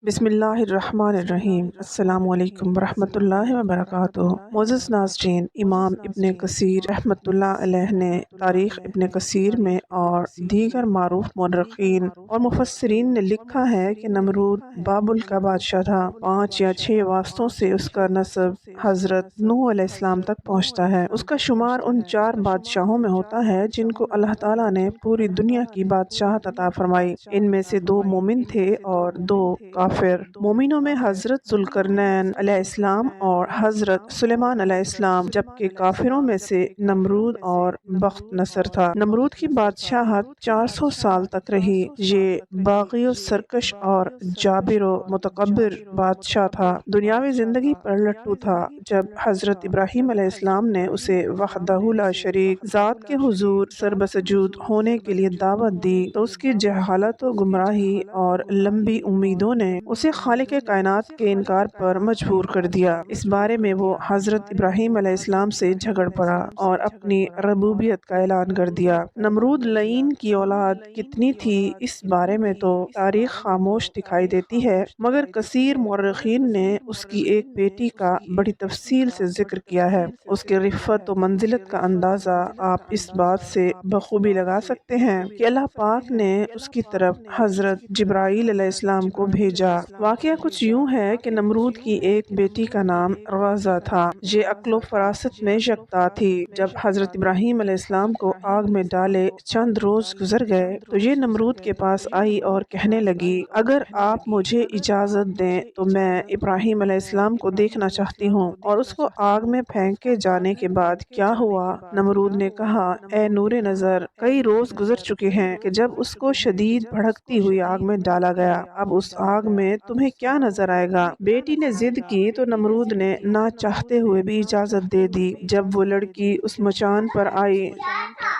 بسم اللہ الرحمن الرحیم۔ السلام علیکم ورحمۃ اللہ وبرکاتہ۔ معزز ناظرین، امام ابن کثیر رحمۃ اللہ علیہ نے تاریخ ابن کثیر میں اور دیگر معروف مورخین اور مفسرین نے لکھا ہے کہ نمرود بابل کا بادشاہ تھا۔ 5 یا 6 واسطوں سے اس کا نسب حضرت نوح علیہ السلام تک پہنچتا ہے۔ اس کا شمار ان 4 بادشاہوں میں ہوتا ہے جن کو اللہ تعالیٰ نے پوری دنیا کی بادشاہت عطا فرمائی۔ ان میں سے 2 مومن تھے اور 2 کافر۔ مومنوں میں حضرت ذوالقرنین علیہ السلام اور حضرت سلیمان علیہ السلام، جبکہ کافروں میں سے نمرود اور بخت نصر تھا۔ نمرود کی بادشاہت 400 سال تک رہی۔ یہ باغی و سرکش اور جابر و متکبر بادشاہ تھا۔ دنیاوی زندگی پر لٹو تھا۔ جب حضرت ابراہیم علیہ السلام نے اسے وحدہ لا شریک ذات کے حضور سربسجود ہونے کے لیے دعوت دی تو اس کی جہالت و گمراہی اور لمبی امیدوں نے اسے خالق کائنات کے انکار پر مجبور کر دیا۔ اس بارے میں وہ حضرت ابراہیم علیہ السلام سے جھگڑ پڑا اور اپنی ربوبیت کا اعلان کر دیا۔ نمرود لعین کی اولاد کتنی تھی اس بارے میں تو تاریخ خاموش دکھائی دیتی ہے، مگر کثیر مورخین نے اس کی ایک بیٹی کا بڑی تفصیل سے ذکر کیا ہے۔ اس کے رفت و منزلت کا اندازہ آپ اس بات سے بخوبی لگا سکتے ہیں کہ اللہ پاک نے اس کی طرف حضرت جبرائیل علیہ السلام کو بھیجا۔ واقعہ کچھ یوں ہے کہ نمرود کی ایک بیٹی کا نام رغزہ تھا۔ یہ عقل و فراست میں یکتا تھی۔ جب حضرت ابراہیم علیہ السلام کو آگ میں ڈالے چند روز گزر گئے تو یہ نمرود کے پاس آئی اور کہنے لگی، اگر آپ مجھے اجازت دیں تو میں ابراہیم علیہ السلام کو دیکھنا چاہتی ہوں اور اس کو آگ میں پھینکے جانے کے بعد کیا ہوا۔ نمرود نے کہا، اے نور نظر، کئی روز گزر چکے ہیں کہ جب اس کو شدید بھڑکتی ہوئی آگ میں ڈالا گیا، اب اس آگ میں تمہیں کیا نظر آئے گا؟ بیٹی نے ضد کی تو نمرود نے نہ چاہتے ہوئے بھی اجازت دے دی۔ جب وہ لڑکی اس مچان پر آئی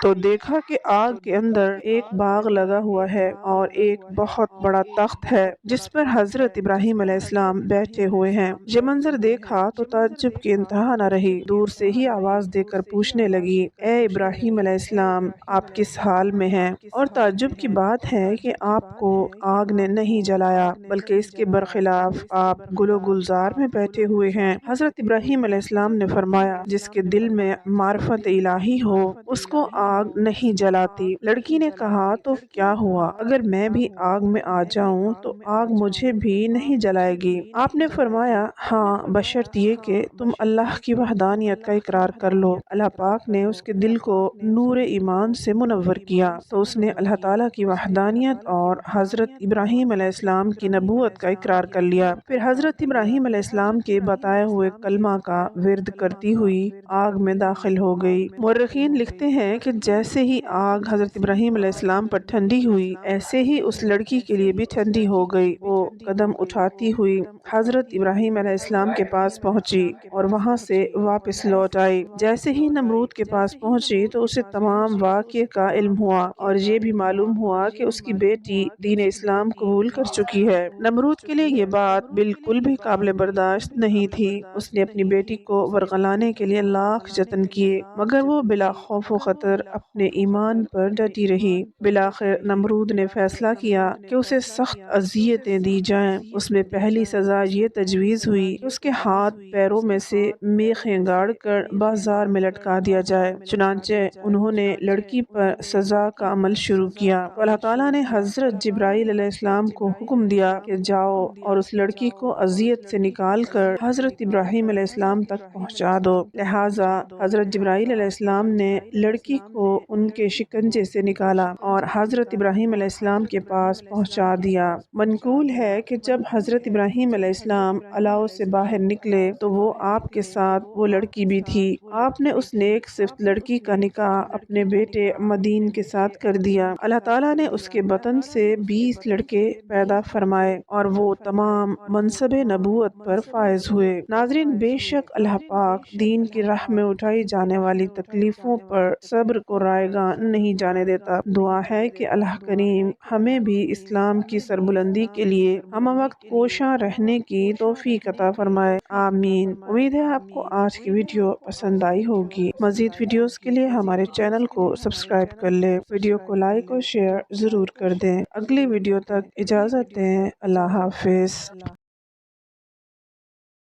تو دیکھا کہ آگ کے اندر ایک باغ لگا ہوا ہے اور ایک بہت بڑا تخت ہے جس پر حضرت ابراہیم علیہ السلام بیٹھے ہوئے ہیں۔ یہ منظر دیکھا تو تعجب کی انتہا نہ رہی۔ دور سے ہی آواز دے کر پوچھنے لگی، اے ابراہیم علیہ السلام، آپ کس حال میں ہیں؟ اور تعجب کی بات ہے کہ آپ کو آگ نے نہیں جلایا بلکہ اس کے برخلاف آپ گل و گلزار میں بیٹھے ہوئے ہیں۔ حضرت ابراہیم علیہ السلام نے فرمایا، جس کے دل میں معرفت الہی ہو اس کو آگ نہیں جلاتی۔ لڑکی نے کہا، تو کیا ہوا اگر میں بھی آگ میں آ جاؤں تو آگ مجھے بھی نہیں جلائے گی؟ آپ نے فرمایا، ہاں، بشرط یہ کہ تم اللہ کی وحدانیت کا اقرار کر لو۔ اللہ پاک نے اس کے دل کو نور ایمان سے منور کیا تو اس نے اللہ تعالیٰ کی وحدانیت اور حضرت ابراہیم علیہ السلام کی نبوت کا اقرار کر لیا۔ پھر حضرت ابراہیم علیہ السلام کے بتائے ہوئے کلمہ کا ورد کرتی ہوئی آگ میں داخل ہو گئی۔ مورخین لکھتے ہیں کہ جیسے ہی آگ حضرت ابراہیم علیہ السلام پر ٹھنڈی ہوئی ایسے ہی اس لڑکی کے لیے بھی ٹھنڈی ہو گئی۔ وہ قدم اٹھاتی ہوئی حضرت ابراہیم علیہ السلام کے پاس پہنچی اور وہاں سے واپس لوٹ آئی۔ جیسے ہی نمرود کے پاس پہنچی تو اسے تمام واقعے کا علم ہوا اور یہ بھی معلوم ہوا کہ اس کی بیٹی دین اسلام قبول کر چکی ہے۔ نمرود کے لیے یہ بات بالکل بھی قابل برداشت نہیں تھی۔ اس نے اپنی بیٹی کو ورغلانے کے لیے لاکھ جتن کیے مگر وہ بلا خوف و خطر اپنے ایمان پر ڈٹی رہی۔ بالآخر نمرود نے فیصلہ کیا کہ اسے سخت اذیتیں دی جائیں۔ اس میں پہلی سزا یہ تجویز ہوئی کہ اس کے ہاتھ پیروں میں سے میخیں گاڑ کر بازار میں لٹکا دیا جائے۔ چنانچہ انہوں نے لڑکی پر سزا کا عمل شروع کیا تو اللہ تعالیٰ نے حضرت جبرائیل علیہ السلام کو حکم دیا کہ جاؤ اور اس لڑکی کو اذیت سے نکال کر حضرت ابراہیم علیہ السلام تک پہنچا دو۔ لہٰذا حضرت جبرائیل علیہ السلام نے لڑکی کو ان کے شکنجے سے نکالا اور حضرت ابراہیم علیہ السلام کے پاس پہنچا دیا۔ منقول ہے کہ جب حضرت ابراہیم علیہ السلام الاؤ سے باہر نکلے تو وہ آپ کے ساتھ وہ لڑکی بھی تھی۔ آپ نے اس نیک صفت لڑکی کا نکاح اپنے بیٹے مدین کے ساتھ کر دیا۔ اللہ تعالیٰ نے اس کے بطن سے 20 لڑکے پیدا فرمائے اور وہ تمام منصب نبوت پر فائز ہوئے۔ ناظرین، بے شک اللہ پاک دین کی راہ میں اٹھائی جانے والی تکلیفوں پر صبر کو رائیگاں نہیں جانے دیتا۔ دعا ہے کہ اللہ کریم ہمیں بھی اسلام کی سربلندی کے لیے ہم وقت کوشاں رہنے کی توفیق عطا فرمائے، آمین۔ امید ہے آپ کو آج کی ویڈیو پسند آئی ہوگی۔ مزید ویڈیوز کے لیے ہمارے چینل کو سبسکرائب کر لیں، ویڈیو کو لائک اور شیئر ضرور کر دیں۔ اگلی ویڈیو تک اجازت دیں، اللہ حافظ۔